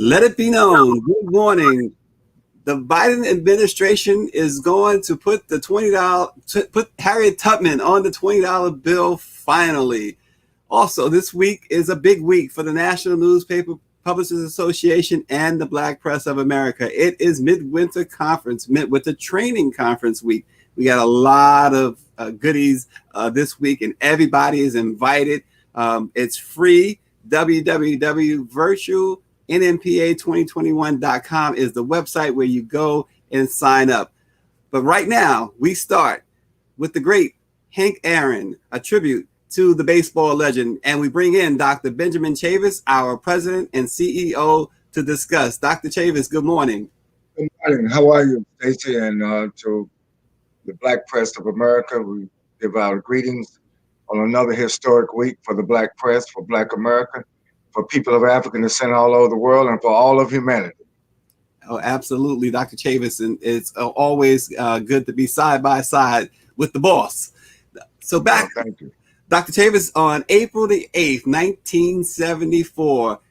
Let it be known. Good morning. The Biden administration is going to put the put Harriet Tubman on the $20 bill finally. Also, this week is a big week for the National Newspaper Publishers Association and the Black Press of America. It is Midwinter Conference, Midwinter Training Conference week. We got a lot of goodies this week, and everybody is invited. It's free. www.virtualnmpa2021.com is the website where you go and sign up. But right now, we start with the great Hank Aaron, a tribute to the baseball legend. And we bring in Dr. Benjamin Chavis, our president and CEO, to discuss. Dr. Chavis, good morning. Good morning. How are you, Stacey? And to the Black Press of America, we give our greetings on another historic week for the Black Press, for Black America, for people of African descent all over the world, and for all of humanity. Oh, absolutely, Dr. Chavis. And it's always good to be side by side with the boss. So back, thank you. Dr. Chavis, on April the 8th, 1974,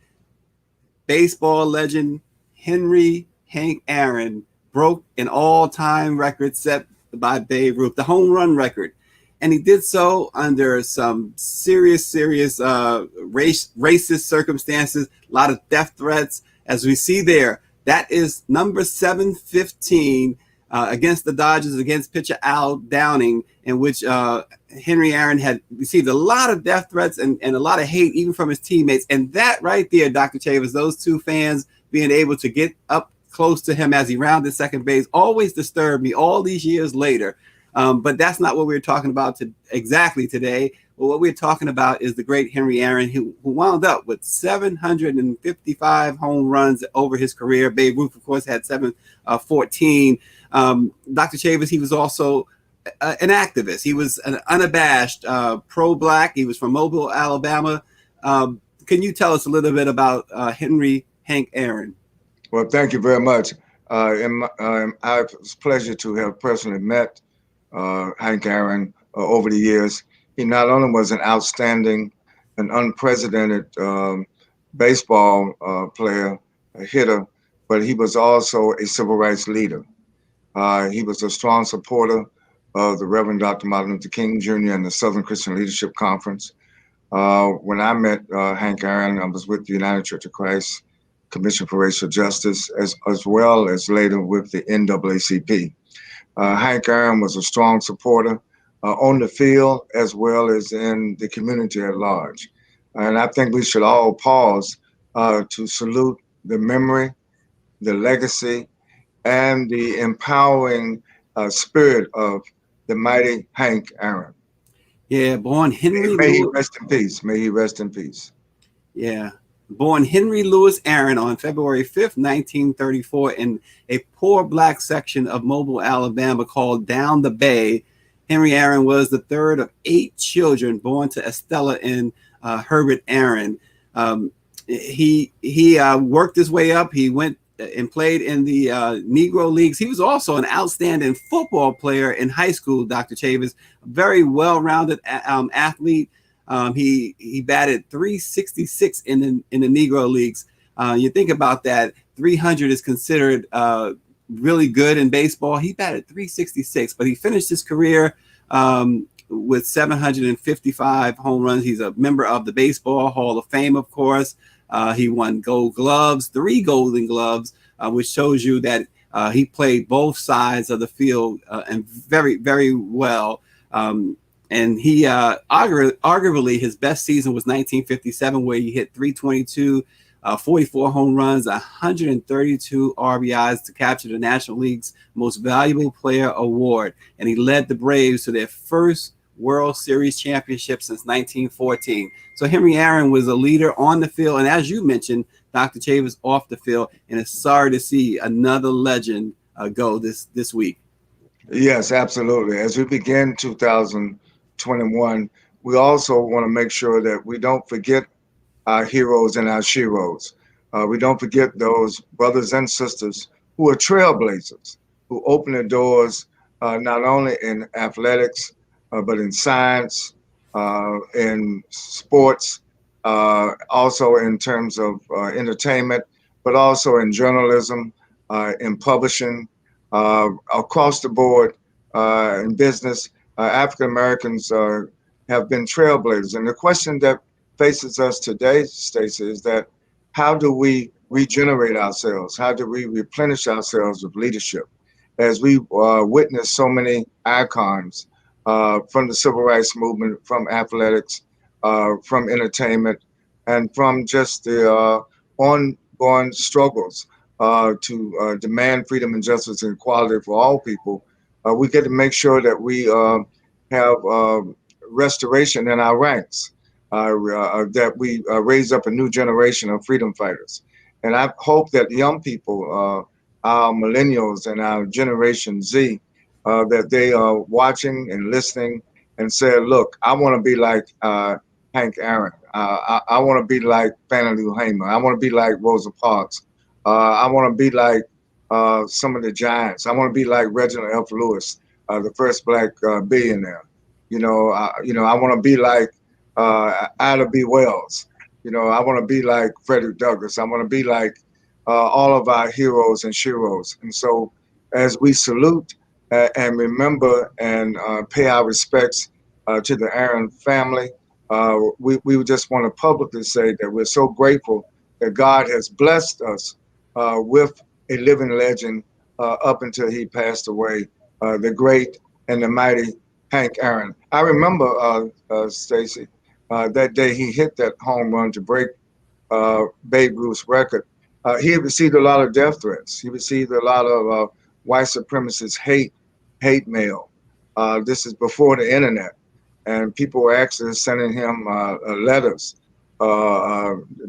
baseball legend Henry Hank Aaron broke an all-time record set by Babe Ruth, the home run record. And he did so under some serious racist circumstances, a lot of death threats. As we see there, that is number 715 against the Dodgers, against pitcher Al Downing, in which Henry Aaron had received a lot of death threats and a lot of hate, even from his teammates. And that right there, Dr. Chavis, those two fans being able to get up close to him as he rounded second base, always disturbed me all these years later. But that's not what we're talking about exactly today. Well, what we're talking about is the great Henry Aaron, who wound up with 755 home runs over his career. Babe Ruth, of course, had 714. Dr. Chavis, he was also an activist. He was an unabashed pro-Black. He was from Mobile, Alabama. Can you tell us a little bit about Henry Hank Aaron? Well, thank you very much. It's a pleasure to have personally met Hank Aaron over the years. He not only was an outstanding and unprecedented baseball player, a hitter, but he was also a civil rights leader. He was a strong supporter of the Reverend Dr. Martin Luther King Jr. and the Southern Christian Leadership Conference. When I met Hank Aaron, I was with the United Church of Christ Commission for Racial Justice, as well as later with the NAACP. Hank Aaron was a strong supporter on the field as well as in the community at large. And I think we should all pause to salute the memory, the legacy, and the empowering spirit of the mighty Hank Aaron. Yeah, born Henry. May he rest in peace. May he rest in peace. Yeah. Born Henry Louis Aaron on February 5th, 1934, in a poor Black section of Mobile, Alabama called Down the Bay. Henry Aaron was the third of 8 children born to Estella and Herbert Aaron. He worked his way up. He went and played in the Negro Leagues. He was also an outstanding football player in high school, Dr. Chavis, a very well-rounded athlete. He batted .366 in the Negro Leagues. You think about that, 300 is considered really good in baseball. He batted .366, but he finished his career with 755 home runs. He's a member of the Baseball Hall of Fame, of course. He won Gold Gloves, 3 Golden Gloves, which shows you that he played both sides of the field and very, very well. And he arguably his best season was 1957, where he hit .322, 44 home runs, 132 RBIs to capture the National League's Most Valuable Player award. And he led the Braves to their first World Series championship since 1914. So Henry Aaron was a leader on the field. And as you mentioned, Dr. Chavis, off the field. And it's sorry to see another legend go this week. Yes, absolutely. As we begin 2021, we also want to make sure that we don't forget our heroes and our sheroes. We don't forget those brothers and sisters who are trailblazers, who open the doors not only in athletics, but in science, in sports, also in terms of entertainment, but also in journalism, in publishing, across the board in business. African Americans have been trailblazers. And the question that faces us today, Stacey, is that how do we regenerate ourselves? How do we replenish ourselves with leadership? As we witness so many icons from the civil rights movement, from athletics, from entertainment, and from just the ongoing struggles to demand freedom and justice and equality for all people, we get to make sure that we have restoration in our ranks, that we raise up a new generation of freedom fighters. And I hope that young people, our millennials and our Generation Z, that they are watching and listening and say, look, I want to be like Hank Aaron. I want to be like Fannie Lou Hamer. I want to be like Rosa Parks. I want to be like some of the giants. I want to be like Reginald F. Lewis, the first black billionaire. I want to be like Ida B. Wells. I want to be like Frederick Douglass. I want to be like all of our heroes and sheroes. And so as we salute and remember and pay our respects to the Aaron family, we just want to publicly say that we're so grateful that God has blessed us with a living legend up until he passed away, the great and the mighty Hank Aaron. I remember, Stacey, that day he hit that home run to break Babe Ruth's record. He received a lot of death threats. He received a lot of white supremacist hate mail. This is before the internet, and people were actually sending him letters,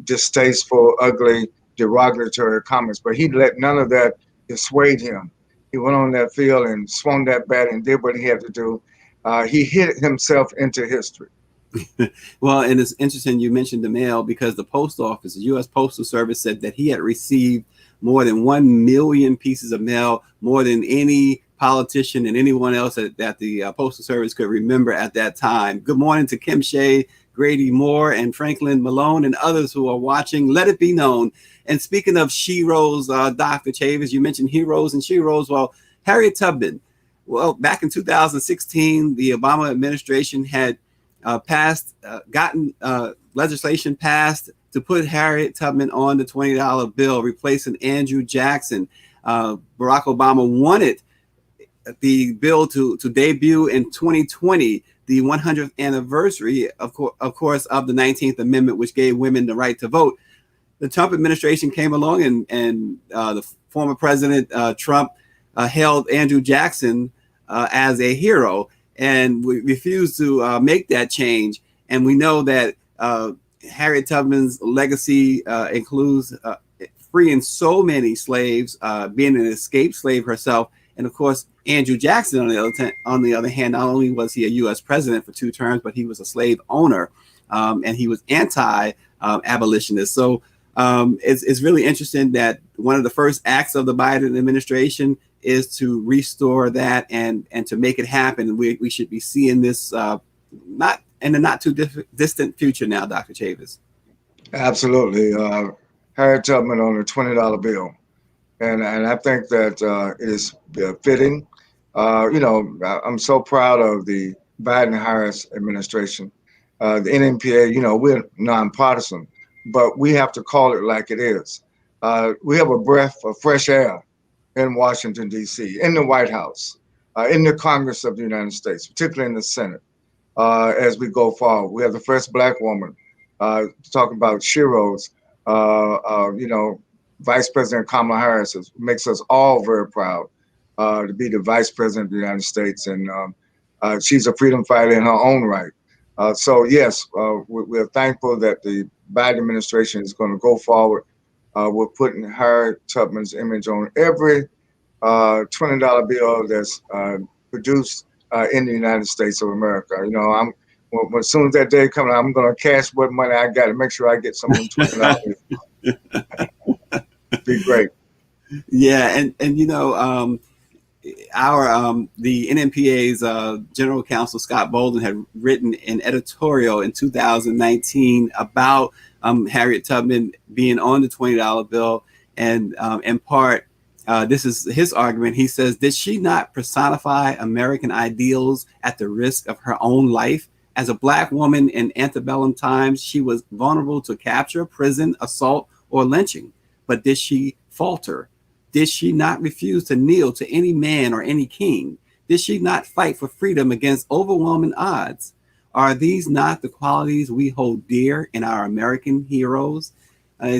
distasteful, ugly, derogatory comments. But he let none of that dissuade him. He went on that field and swung that bat and did what he had to do. He hit himself into history. Well, and it's interesting you mentioned the mail, because the post office, the U.S. Postal Service, said that he had received more than 1 million pieces of mail, more than any politician and anyone else that the Postal Service could remember at that time. Good morning to Kim Shea, Grady Moore, and Franklin Malone, and others who are watching. Let it be known. And speaking of sheroes, Dr. Chavez, you mentioned heroes and sheroes. Well, Harriet Tubman. Well, back in 2016, the Obama administration had gotten legislation passed to put Harriet Tubman on the $20 bill, replacing Andrew Jackson. Barack Obama wanted the bill to debut in 2020, the 100th anniversary, of course, of the 19th Amendment, which gave women the right to vote. The Trump administration came along, and the former President Trump hailed Andrew Jackson as a hero, and we refused to make that change. And we know that Harriet Tubman's legacy includes freeing so many slaves, being an escaped slave herself. And of course, Andrew Jackson, on the other hand, not only was he a U.S. president for 2 terms, but he was a slave owner, and he was anti-abolitionist. So it's really interesting that one of the first acts of the Biden administration is to restore that and to make it happen. And we should be seeing this not in the not too distant future now, Dr. Chavez. Absolutely. Harriet Tubman on the $20 bill. And I think that it is fitting. I'm so proud of the Biden-Harris administration. The NMPA, we're nonpartisan, but we have to call it like it is. We have a breath of fresh air in Washington, D.C., in the White House, in the Congress of the United States, particularly in the Senate, as we go forward. We have the first Black woman talking about sheroes. Vice President Kamala Harris makes us all very proud to be the Vice President of the United States. And she's a freedom fighter in her own right. So, yes, we're thankful that the Biden administration is going to go forward. We're putting Harriet Tubman's image on every $20 bill that's produced in the United States of America. As soon as that day comes, I'm going to cash what money I got to make sure I get some of them $20 bills. Be great. Yeah, and the NMPA's General Counsel Scott Bolden had written an editorial in 2019 about Harriet Tubman being on the $20 bill, And in part, this is his argument. He says, did she not personify American ideals at the risk of her own life? As a Black woman in antebellum times, she was vulnerable to capture, prison, assault, or lynching. But did she falter? Did she not refuse to kneel to any man or any king? Did she not fight for freedom against overwhelming odds? Are these not the qualities we hold dear in our American heroes?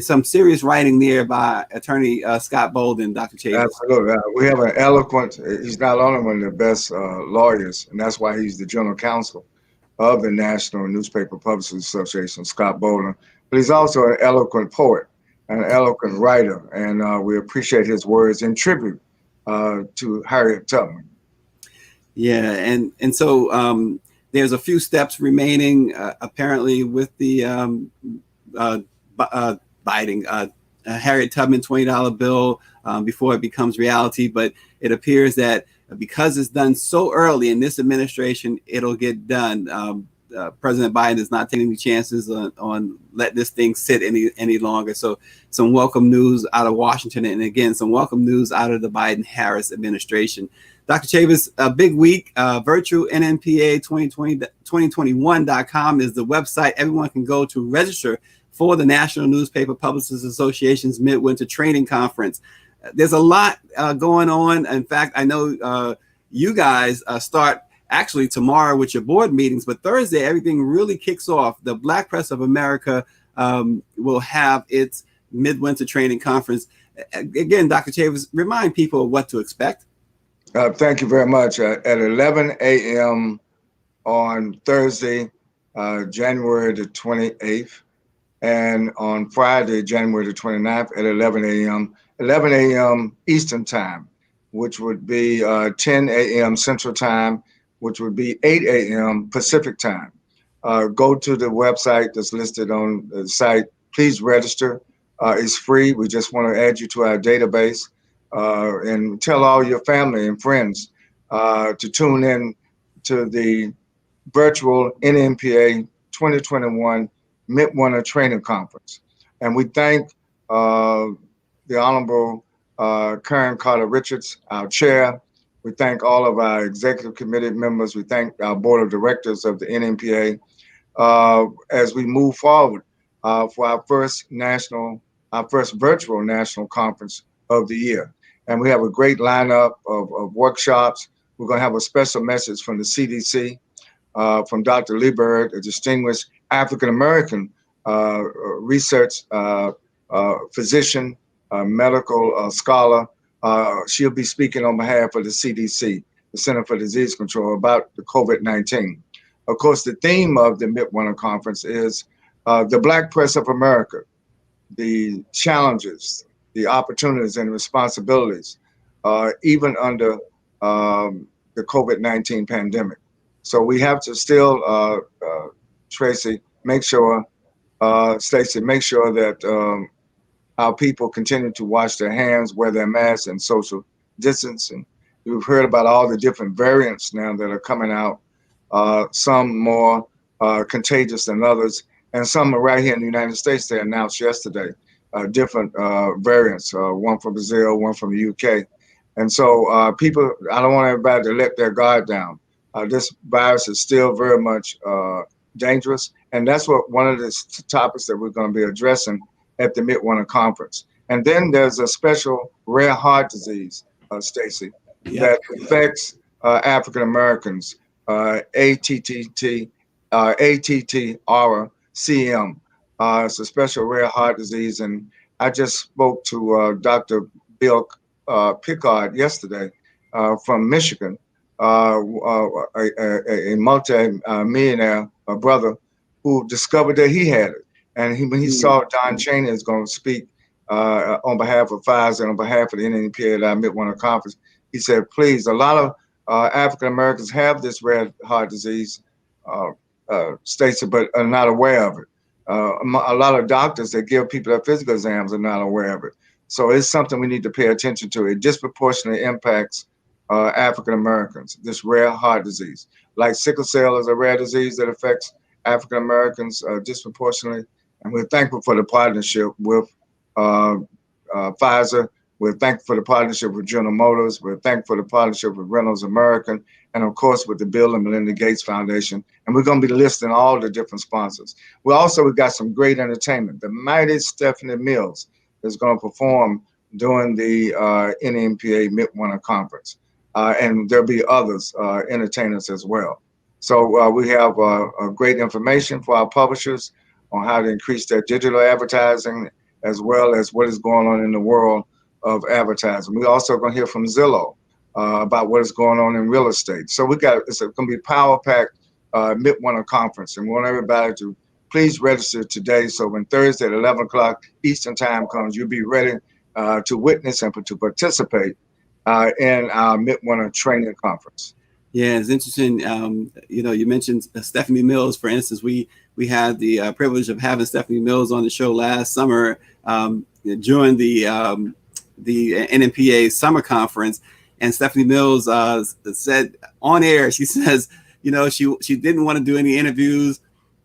Some serious writing there by attorney Scott Bolden, Dr. Chavis. Absolutely. We have an eloquent, he's not only one of the best lawyers, and that's why he's the general counsel of the National Newspaper Publishers Association, Scott Bolden, but he's also an eloquent poet, an eloquent writer, and we appreciate his words in tribute to Harriet Tubman. Yeah, and so there's a few steps remaining, apparently, with the Biden Harriet Tubman $20 bill before it becomes reality. But it appears that because it's done so early in this administration, it'll get done. President Biden is not taking any chances on let this thing sit any longer. So some welcome news out of Washington, and again, some welcome news out of the Biden-Harris administration. Dr. Chavis, a big week. Virtual NNPA 2021.com is the website everyone can go to register for the National Newspaper Publishers Association's Midwinter Training Conference. There's a lot going on. In fact, I know you guys start actually tomorrow with your board meetings, but Thursday, everything really kicks off. The Black Press of America will have its Midwinter Training Conference. Again, Dr. Chavis, remind people what to expect. Thank you very much. At 11 a.m. on Thursday, January the 28th, and on Friday, January the 29th at 11 a.m. Eastern Time, which would be 10 a.m. Central Time, which would be 8 a.m. Pacific Time. Go to the website that's listed on the site. Please register. It's free. We just want to add you to our database. And tell all your family and friends to tune in to the virtual NNPA 2021 Midwinter Training Conference. And we thank the Honorable Karen Carter Richards, our chair. We thank all of our executive committee members. We thank our board of directors of the NNPA as we move forward for our first virtual national conference of the year. And we have a great lineup of workshops. We're going to have a special message from the CDC, from Dr. Lieberg, a distinguished African-American research physician, medical scholar. She'll be speaking on behalf of the CDC, the Center for Disease Control, about the COVID-19. Of course, the theme of the Midwinter Conference is the Black Press of America, the challenges, the opportunities and responsibilities, even under the COVID-19 pandemic. So we have to still, Tracy, make sure, Stacey, make sure that our people continue to wash their hands, wear their masks, and social distancing. We've heard about all the different variants now that are coming out, some more contagious than others, and some are right here in the United States. They announced yesterday different variants, one from Brazil, one from the UK. And so people, I don't want everybody to let their guard down. This virus is still very much dangerous. And that's what one of the topics that we're going to be addressing at the Midwinter Conference. And then there's a special rare heart disease, Stacey, that affects African Americans, ATTR-CM. It's a special rare heart disease. And I just spoke to Dr. Bill Pickard yesterday from Michigan, a multi-millionaire brother who discovered that he had it. And when he saw Don Cheney is going to speak on behalf of Pfizer and on behalf of the NNPA at our Midwinter Conference, he said, please, a lot of African Americans have this rare heart disease, Stacey, but are not aware of it. A lot of doctors that give people their physical exams are not aware of it. So it's something we need to pay attention to. It disproportionately impacts African Americans, this rare heart disease. Like sickle cell is a rare disease that affects African Americans disproportionately. And we're thankful for the partnership with Pfizer. We're thankful for the partnership with General Motors. We're thankful for the partnership with Reynolds American, and of course with the Bill and Melinda Gates Foundation. And we're going to be listing all the different sponsors. We've got some great entertainment. The mighty Stephanie Mills is going to perform during the NMPA Midwinter Conference. And there'll be others, entertainers as well. So we have great information for our publishers on how to increase their digital advertising, as well as what is going on in the world of advertising. We're also going to hear from Zillow about what is going on in real estate. So it's going to be power-packed Midwinter Conference, and we want everybody to please register today. So when Thursday at 11 o'clock Eastern Time comes, you'll be ready to witness and to participate in our Midwinter Training Conference. Yeah, it's interesting. You mentioned Stephanie Mills, for instance. We had the privilege of having Stephanie Mills on the show last summer during the NMPA summer conference, and Stephanie Mills said on air, she says, she didn't want to do any interviews,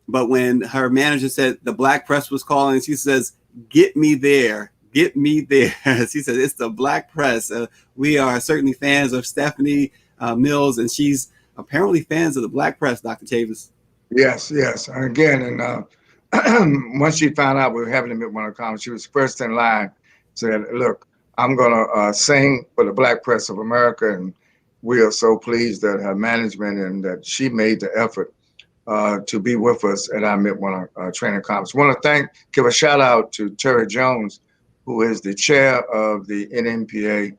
but when her manager said the black press was calling, she says, "Get me there. Get me there." She said, "It's the black press." We are certainly fans of Stephanie Mills, and she's apparently fans of the black press, Dr. Chavis. Yes. Again, and once she found out we were having a Midwinter Conference, she was first in line, said, "Look, I'm going to sing for the Black Press of America." And we are so pleased that her management and that she made the effort to be with us at our Midwinter Training Conference. I want to give a shout out to Terry Jones, who is the chair of the NMPA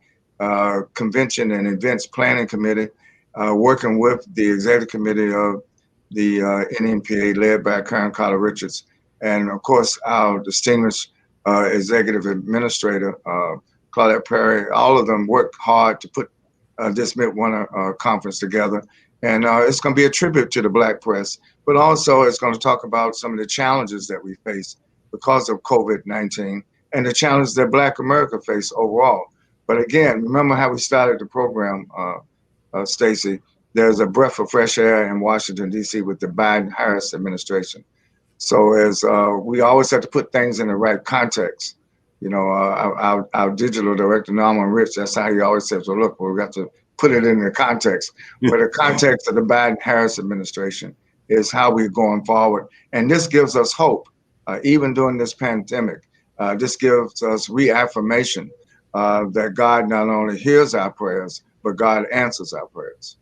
Convention and Events Planning Committee, working with the executive committee of the NMPA led by Karen Carter Richards. And of course, our distinguished executive administrator, Claudette Perry. All of them worked hard to put this Midwinter Conference together. And it's going to be a tribute to the black press, but also it's going to talk about some of the challenges that we face because of COVID-19 and the challenges that Black America face overall. But again, remember how we started the program, Stacey. There's a breath of fresh air in Washington, D.C. with the Biden-Harris administration. So as we always have to put things in the right context. Our digital director, Norman Rich, that's how he always says, "Well, look, we've got to put it in the context." But the context of the Biden-Harris administration is how we're going forward. And this gives us hope, even during this pandemic. This gives us reaffirmation that God not only hears our prayers, but God answers our prayers.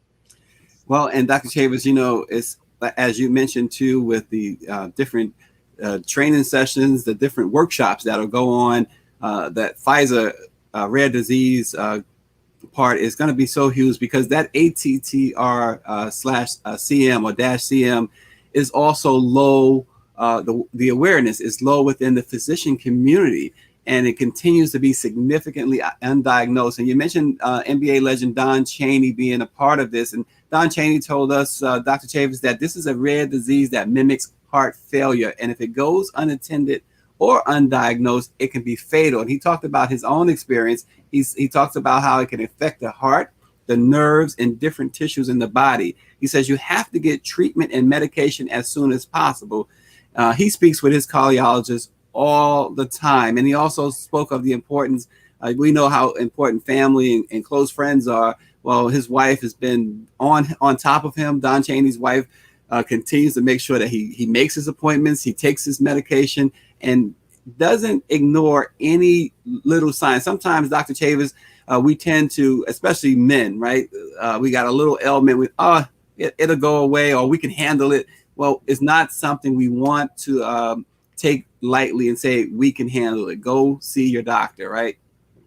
Well, and Dr. Chavis, it's, as you mentioned too, with the different training sessions, the different workshops that'll go on, that Pfizer rare disease part is going to be so huge, because that ATTR /CM or -CM is also low. The awareness is low within the physician community, and it continues to be significantly undiagnosed. And you mentioned NBA legend Don Chaney being a part of this. And Don Chaney told us, Dr. Chavis, that this is a rare disease that mimics heart failure. And if it goes unattended or undiagnosed, it can be fatal. And he talked about his own experience. He talks about how it can affect the heart, the nerves, and different tissues in the body. He says you have to get treatment and medication as soon as possible. He speaks with his cardiologist all the time. And he also spoke of the importance. We know how important family and close friends are. Well, his wife has been on top of him. Don Chaney's wife continues to make sure that he makes his appointments, he takes his medication, and doesn't ignore any little signs. Sometimes, Dr. Chavis, we tend to, especially men, right? We got a little ailment, it'll go away, or we can handle it. Well, it's not something we want to take lightly and say we can handle it. Go see your doctor, right?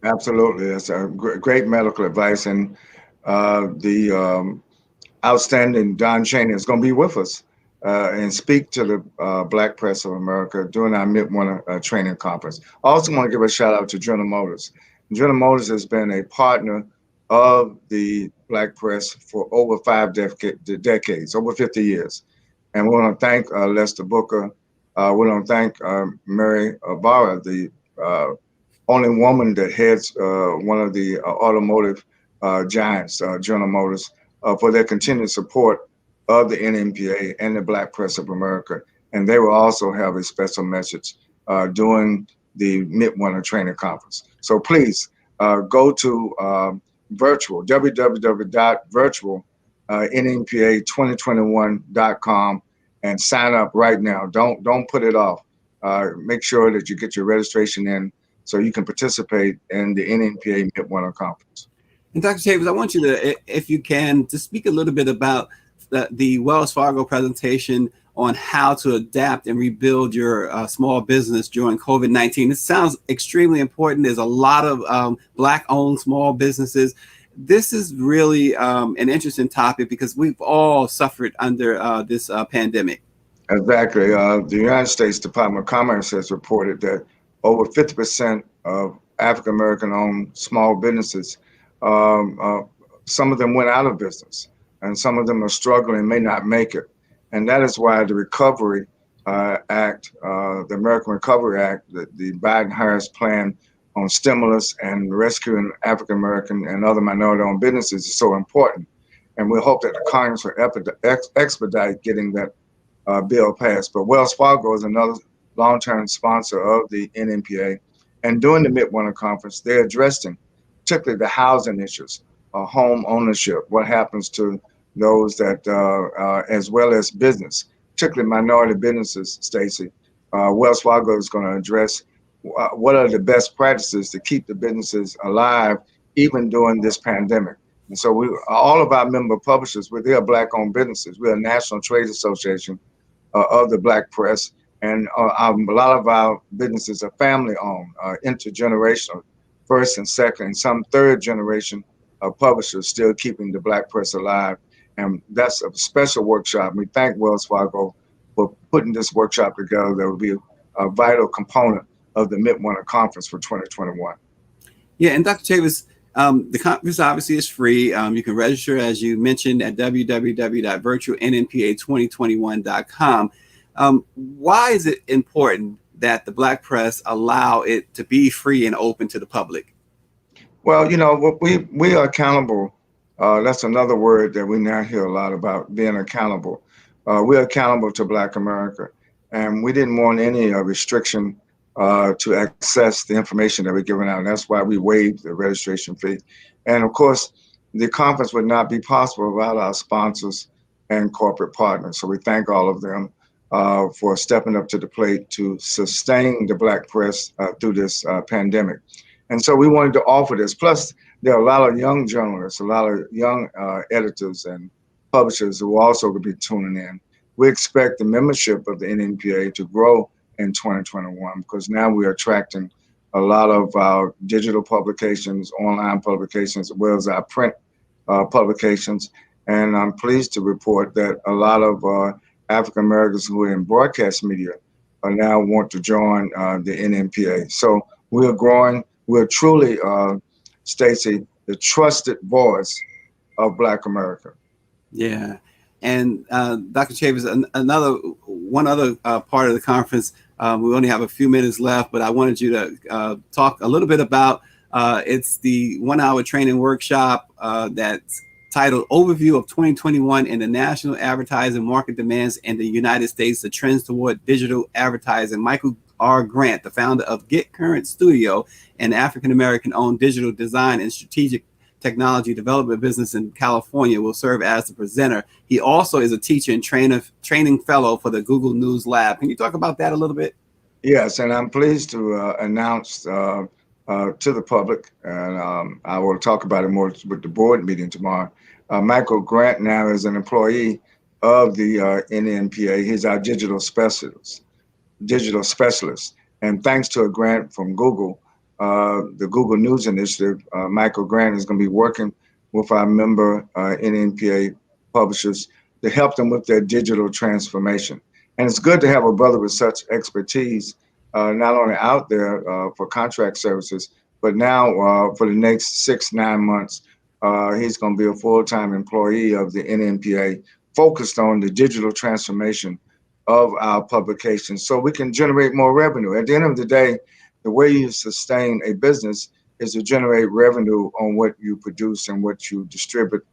Absolutely. That's a great medical advice. And the outstanding Don Chaney is going to be with us and speak to the Black Press of America during our Midwinter Training Conference. I also want to give a shout out to General Motors. General Motors has been a partner of the Black Press for over 5 decades, over 50 years. And we want to thank Lester Booker. We want to thank Mary Barra, the only woman that heads one of the automotive giants, General Motors, for their continued support of the NMPA and the Black Press of America. And they will also have a special message during the Midwinter Training Conference. So please go to virtual, www.virtual, NNPA2021.com and sign up right now. Don't put it off. Make sure that you get your registration in so you can participate in the NNPA Midwinter Conference. And Dr. Chavis, I want you to, if you can, to speak a little bit about the Wells Fargo presentation on how to adapt and rebuild your small business during COVID-19. It sounds extremely important. There's a lot of Black-owned small businesses. This is really an interesting topic because we've all suffered under this pandemic. Exactly. The United States Department of Commerce has reported that over 50% of African American owned small businesses, some of them went out of business and some of them are struggling, may not make it. And that is why the Recovery Act, the American Recovery Act, the Biden-Harris plan on stimulus and rescuing African American and other minority owned businesses is so important. And we hope that the Congress will expedite getting that bill passed. But Wells Fargo is another long-term sponsor of the NNPA. And during the Midwinter Conference, they're addressing particularly the housing issues, home ownership, what happens to those that, as well as business, particularly minority businesses, Stacey. Wells Fargo is going to address what are the best practices to keep the businesses alive, even during this pandemic. And so all of our member publishers, they are Black-owned businesses. We're a National Trade Association of the Black press. And a lot of our businesses are family-owned, intergenerational, first and second, and some third generation of publishers still keeping the Black press alive. And that's a special workshop. We thank Wells Fargo for putting this workshop together. That will be a vital component of the Midwinter Conference for 2021. Yeah, and Dr. Chavis, the conference obviously is free. You can register, as you mentioned, at www.virtualnnpa2021.com. Why is it important that the Black press allow it to be free and open to the public? Well, we are accountable. That's another word that we now hear a lot about, being accountable. We're accountable to Black America, and we didn't want any restriction to access the information that we're giving out. And that's why we waived the registration fee. And of course, the conference would not be possible without our sponsors and corporate partners. So we thank all of them for stepping up to the plate to sustain the Black press through this pandemic. And so we wanted to offer this. Plus, there are a lot of young journalists, a lot of young editors and publishers who also could be tuning in. We expect the membership of the NNPA to grow in 2021 because now we are attracting a lot of our digital publications, online publications, as well as our print publications. And I'm pleased to report that a lot of African Americans who are in broadcast media are now want to join the NNPA. So we're growing. We're truly, Stacey, the trusted voice of Black America. Yeah. And Dr. Chavis, one other part of the conference, we only have a few minutes left, but I wanted you to talk a little bit about, it's the 1-hour training workshop that's titled Overview of 2021 and the National Advertising Market Demands in the United States, the Trends Toward Digital Advertising. Michael R. Grant, the founder of Get Current Studio, an African-American owned digital design and strategic technology development business in California, will serve as the presenter. He also is a teacher and training fellow for the Google News Lab. Can you talk about that a little bit? Yes, and I'm pleased to announce to the public, and I will talk about it more with the board meeting tomorrow. Michael Grant now is an employee of the NNPA. He's our digital specialist. And thanks to a grant from Google, the Google News Initiative, Michael Grant is going to be working with our member NNPA publishers to help them with their digital transformation. And it's good to have a brother with such expertise, not only out there for contract services, but now for the next 6-9 months, he's going to be a full-time employee of the NNPA, focused on the digital transformation of our publications so we can generate more revenue. At the end of the day, the way you sustain a business is to generate revenue on what you produce and what you distribute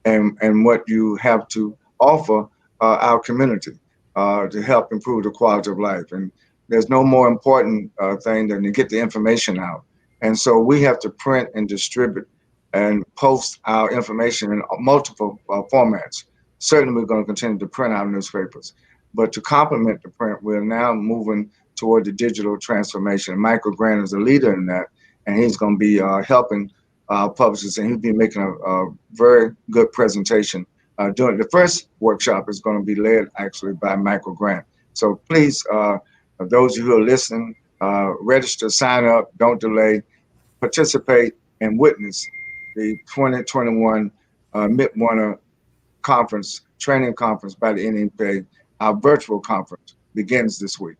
and what you have to offer our community to help improve the quality of life. And there's no more important thing than to get the information out And so we have to print and distribute and post our information in multiple formats. Certainly, we're going to continue to print our newspapers. But to complement the print, we're now moving toward the digital transformation. Michael Grant is a leader in that, and he's going to be helping publishers, and he'll be making a very good presentation. During the first workshop is going to be led actually by Michael Grant. So please, those of you who are listening, register, sign up, don't delay, participate, and witness the 2021 Midwinter Conference, training conference by the NEPA. Our virtual conference begins this week.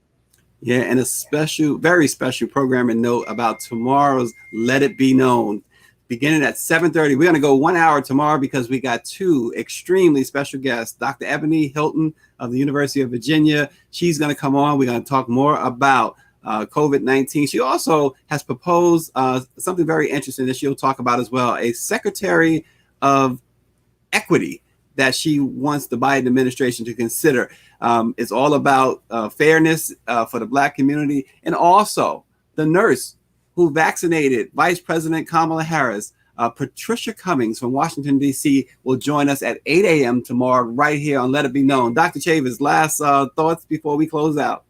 Yeah, and a special, very special programming note about tomorrow's Let It Be Known. Beginning at 7:30. We're going to go 1 hour tomorrow because we got two extremely special guests. Dr. Ebony Hilton of the University of Virginia. She's going to come on. We're going to talk more about COVID-19. She also has proposed something very interesting that she'll talk about as well, a Secretary of Equity that she wants the Biden administration to consider. It's all about fairness for the Black community, and also the nurse who vaccinated Vice President Kamala Harris. Patricia Cummings from Washington, D.C. will join us at 8 a.m. tomorrow right here on Let It Be Known. Dr. Chavis, last thoughts before we close out.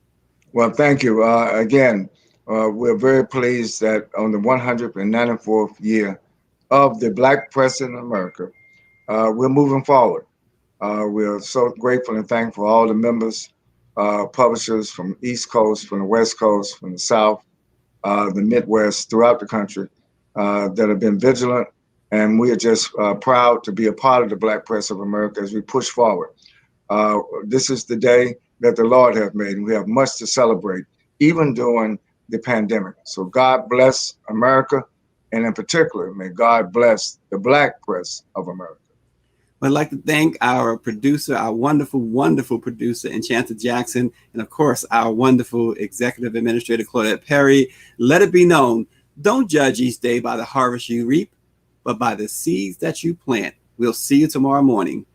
Well, thank you. Again, we're very pleased that on the 194th year of the Black press in America, we're moving forward. We're so grateful and thankful for all the members, publishers from East Coast, from the West Coast, from the South, the Midwest, throughout the country that have been vigilant. And we are just proud to be a part of the Black press of America as we push forward. This is the day that the Lord has made, and we have much to celebrate, even during the pandemic. So God bless America, and in particular, may God bless the Black press of America. I'd like to thank our producer, our wonderful, wonderful producer, Enchanta Jackson, and of course, our wonderful executive administrator, Claudette Perry. Let it be known, don't judge each day by the harvest you reap, but by the seeds that you plant. We'll see you tomorrow morning.